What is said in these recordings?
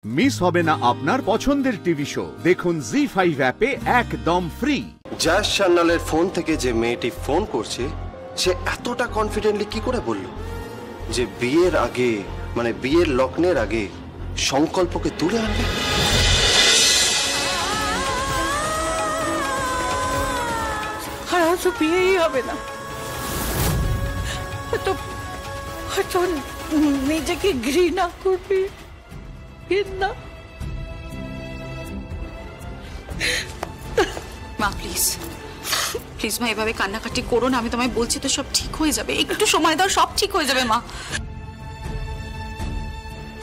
Miss হবে না আপনার পছন্দের টিভি শো। দেখুন জি5 অ্যাপে একদম ফ্রি। জ্যাস চ্যানেলের ফোন থেকে যে মেয়েটি ফোন করছে সে এতটা কনফিডেন্টলি কি করে বলল যে বিয়ের আগে মানে বিয়ের লগ্নের আগে সংকল্পকে তুলে আনবে? আর তো বিয়েই হবে না, তো নিজেকে ঘৃণা করবি না। মা প্লিজ প্লিজ মা, এভাবে কান্নাকাটি করো না। আমি তোমায় বলছি তো সব ঠিক হয়ে যাবে, একটু সময় দাও, সব ঠিক হয়ে যাবে মা।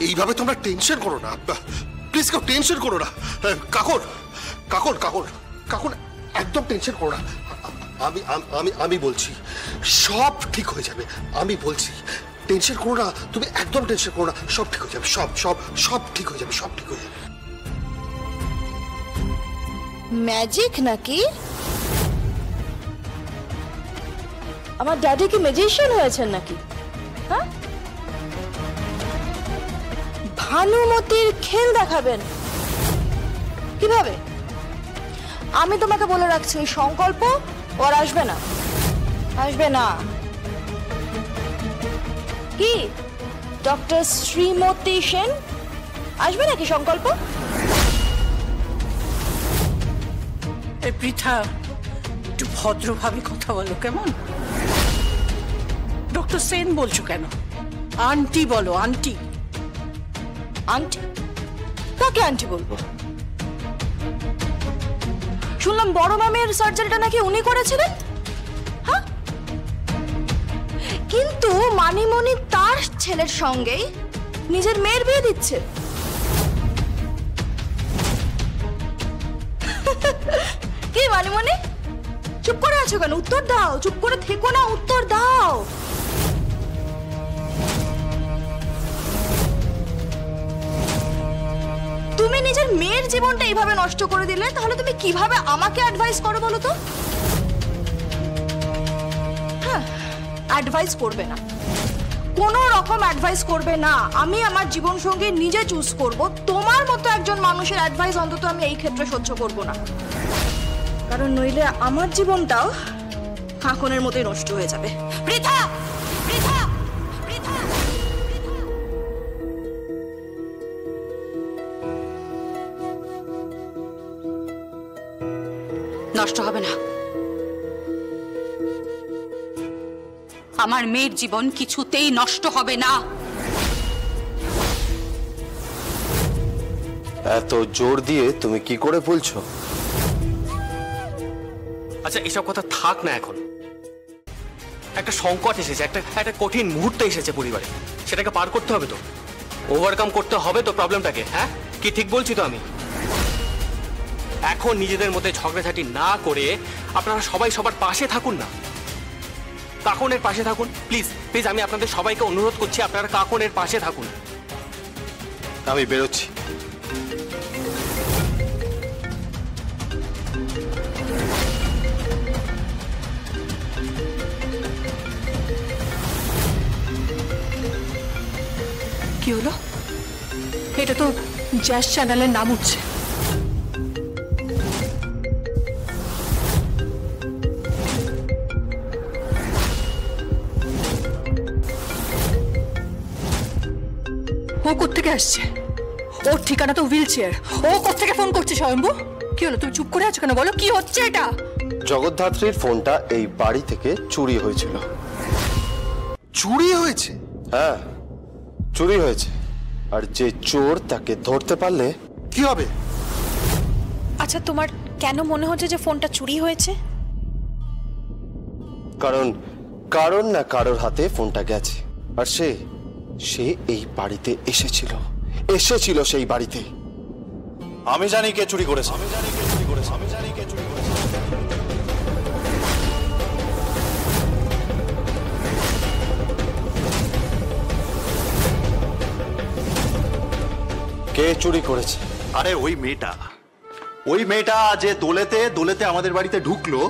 এইভাবে তোমরা টেনশন করো না প্লিজ, কেউ টেনশন করো না। কাকুর কাকুর কাকুর কাকুর একদম টেনশন করো না। আমি আমি আমি বলছি সব ঠিক হয়ে যাবে, আমি বলছি টেনশন করো না, তুমি একদম টেনশন করো না, সব ঠিক হয়ে যাবে, সব সব সব ঠিক হয়ে যাবে, সব ঠিক হয়ে যাবে। ম্যাজিক নাকি? আমার ড্যাডি কি ম্যাজিশিয়ান হয়েছেন নাকি? হ্যাঁ, ভানুমতির খেল দেখাবেন কিভাবে? আমি তোমাকে বলে রাখছি, এই সংকল্প ওর আসবে না, আসবে না। কি ডক্টর শ্রীমতী সেন আসবে নাকি সংকল্প? পৃথা, একটু ভদ্রভাবে কথা বলো কেমন? ডক্টর সেন বলছো কেন? আন্টি বলো, আন্টি। আন্টি? কাকে আন্টি বলবো? শুনলাম বড় মামের সার্জারিটা নাকি উনি করেছিলেন। হ্যাঁ, কিন্তু মানিমণি তার ছেলের সঙ্গেই নিজের মেয়ের বিয়ে দিচ্ছে। কি মানিমণি, চুপ করে আছো কেন? উত্তর দাও, চুপ করে থেকো না, উত্তর দাও। তুমি নিজের মেয়ের জীবনটা এইভাবে নষ্ট করে দিলে, তাহলে তুমি কিভাবে আমাকে অ্যাডভাইস করো বলো তো? হ্যাঁ, অ্যাডভাইস করবে না, কোনো রকম অ্যাডভাইস করবে না। আমি আমার জীবন সঙ্গী নিজে চুজ করব। তোমার মতো একজন মানুষের অ্যাডভাইস অন্তত আমি এই ক্ষেত্রে সহ্য করব না, কারণ নইলে আমার জীবনটাও কাঁকনের মতোই নষ্ট হয়ে যাবে। পৃথা, পৃথা, পৃথা। নষ্ট হবে না, আমার মেয়ের জীবন কিছুতেই নষ্ট হবে না। এত জোর দিয়ে তুমি কি করে বলছো? আচ্ছা, এসব কথা থাক না। এখন একটা সংকট এসেছে, একটা কঠিন মুহূর্ত এসেছে পরিবারে, সেটাকে পার করতে হবে তো, ওভারকাম করতে হবে তো প্রবলেমটাকে। হ্যাঁ, কি ঠিক বলছি তো আমি? এখন নিজেদের মধ্যে ঝগড়াঝাটি না করে আপনারা সবাই সবার পাশে থাকুন না, কাকনের পাশে থাকুন। প্লিজ প্লিজ, আমি আপনাদের সবাইকে অনুরোধ করছি, আপনারা কাকনের পাশে থাকুন। আমি বেরোচ্ছি। কি হলো? এটা তো জ্যাস চ্যানেলের নাম উঠছে। ও কোত্থেকে আসছে? ওর ঠিকানা তো হুইল চেয়ার। ও কোত্থেকে ফোন করছে স্বয়ম্ভু? কি হলো, তুমি চুপ করে আছো কেন? বলো কি হচ্ছে এটা? জগদ্ধাত্রীর ফোনটা এই বাড়ি থেকে চুরি হয়েছিল। চুরি হয়েছে? হ্যাঁ, চুরি হয়েছে। আর যে চোর তাকে ধরতে পারলে কি হবে? আচ্ছা, তোমার কেন মনে হচ্ছে যে ফোনটা চুরি হয়েছে? কারণ কারণ না কারোর হাতে ফোনটা গেছে, আর সে এই বাড়িতে এসেছিল সেই বাড়িতে। আমি জানি কে চুরি করেছে, আমি জানি কে চুরি করেছে, আমি জানি কে চুরি করেছে। কে চুরি করেছে? আরে ওই মেয়েটা যে দোলেতে আমাদের বাড়িতে ঢুকলো,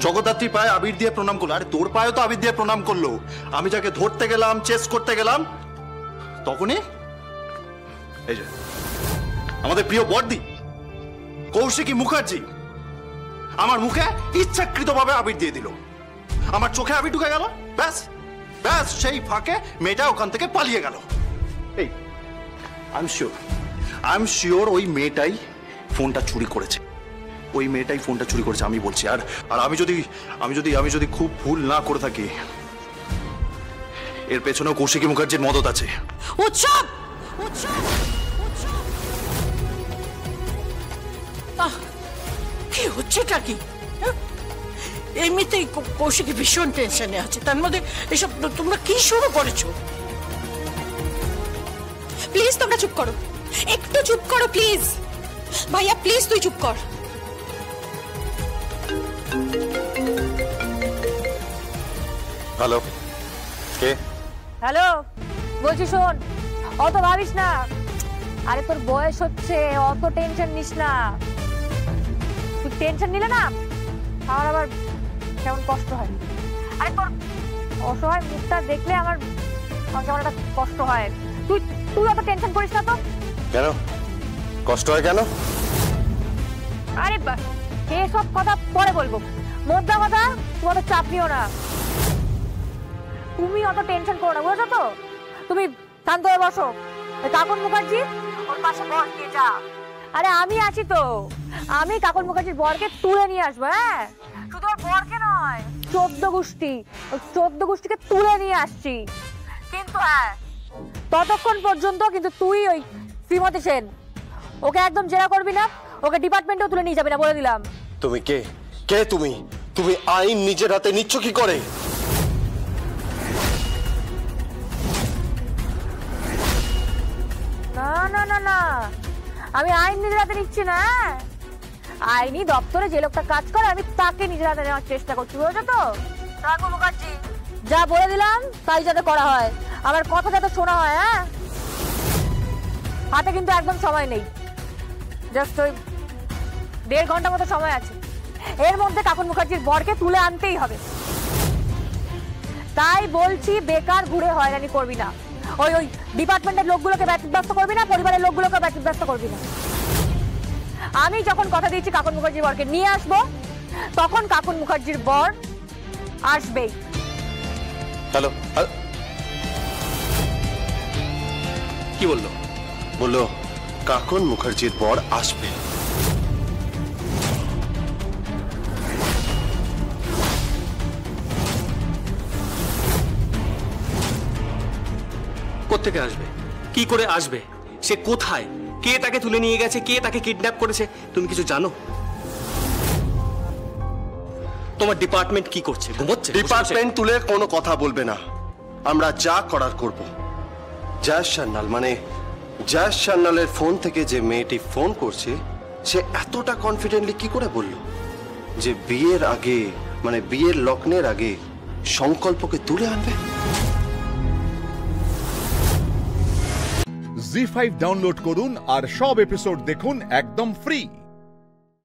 জগদ্ধাত্রী পায়ে আবির দিয়ে প্রণাম করলো। আরে তোর পায়ে তো আবির দিয়ে প্রণাম করলো। আমি যাকে ধরতে গেলাম, চেস করতে গেলাম, তখনই এই যে আমাদের প্রিয় বর্দি কৌশিকী মুখার্জি আমার মুখে ইচ্ছাকৃতভাবে আবির দিয়ে দিল, আমার চোখে আবির ঢুকে গেল, ব্যাস ব্যাস সেই ফাঁকে মেয়েটা ওখান থেকে পালিয়ে গেল। এই আই এম শিওর ওই মেয়েটাই ফোনটা চুরি করেছে, ওই মেয়েটাই ফোনটা চুরি করেছে আমি বলছি। আর আর আমি যদি খুব ভুল না করে থাকি, এর পেছনেও কৌশিকী মুখার্জির মদত আছে। উৎসব কি হচ্ছেটা কি? এমনিতেই কৌশিকী ভীষণ টেনশনে আছে, তার মধ্যে এসব তোমরা কি শুরু করেছো? প্লিজ তোমরা চুপ করো, একটু চুপ করো প্লিজ। ভাইয়া প্লিজ তুই চুপ কর। হ্যালো, কে? হ্যালো, বলছি শোন, অত ভাবিস না। আরে তোর বয়স হচ্ছে, অত টেনশন নিস না। তুই টেনশন নিলে না আমার আবার কেমন কষ্ট হয়। আরে তোর অসহায় মুখটা দেখলে আমার কেমন একটা কষ্ট হয়। তুই তুই অত টেনশন করিস না তো। কেন কষ্ট হয় কেন? আরে এসব কথা পরে বলবো, মোদ্দা কথা তুই অত চাপ নিও না। তুমি অত টেনশন করো না, বুঝেছো তো? তুমি শান্ত হয়ে বসো। কাকন মুখার্জি ওর পাশে বস, দিয়ে যা। আরে আমি আছি তো, আমি কাকন মুখার্জির বরকে তুলে নিয়ে আসবো। হ্যাঁ, শুধু ওর বরকে নয়, 14 গোষ্ঠীকে তুলে নিয়ে আসছি। কিন্তু হ্যাঁ, ততক্ষণ পর্যন্ত কিন্তু তুই ওই শ্রীমতী সেন ওকে একদম জেরা করবি না, ওকে ডিপার্টমেন্টেও তুলে নিয়ে যাবি না, বলে দিলাম। তুমি কে? কে তুমি? তুমি আইন নিজের হাতে নিচ্ছ কি করে? না না না না, আমি আইন নিজের হাতে নিচ্ছি না। আইনি দপ্তরে যে লোকটা কাজ করে আমি তাকে নিজের হাতে নেওয়ার চেষ্টা করছি, বুঝেছো তো? কাকন মুখার্জি যা বলে দিলাম তাই যাতে করা হয়, আমার কথা যাতে শোনা হয়। হ্যাঁ, হাতে কিন্তু একদম সময় নেই, জাস্ট ওই 1.5 ঘন্টা মতো সময় আছে। এর মধ্যে কাকন মুখার্জির বরকে তুলে আনতেই হবে। তাই বলছি বেকার ঘুরে হয়রানি করবি না। ওই ডিপার্টমেন্টের লোকগুলোকে ব্যতিব্যস্ত করবি না, পরিবারের লোকগুলোকে ব্যতিব্যস্ত করবি না। আমি যখন কথা দিয়েছি কাকন মুখার্জির বরকে নিয়ে আসবো, তখন কাকন মুখার্জির বর আসবেই। হ্যালো, কি বললো? বললো কাকন মুখার্জির বর আসবে। কোত্থেকে আসবে? কি করে আসবে? সে কোথায়? কে তাকে তুলে নিয়ে গেছে? কে তাকে কিডন্যাপ করেছে? তুমি কিছু জানো? তোমার ডিপার্টমেন্ট কি করছে? ঘুমোচ্ছে? ডিপার্টমেন্ট তুলে কোনো কথা বলবে না, আমরা যা করার করব। জয় সান্যাল মানে জয় সান্যালের ফোন থেকে যে মেয়েটি ফোন করছে, সে এতটা কনফিডেন্টলি কি করে বলল যে বিয়ের আগে মানে বিয়ের লগ্নের আগে সংকল্পকে তুলে আনবে? জি5 ডাউনলোড করুন আর সব এপিসোড দেখুন একদম ফ্রি।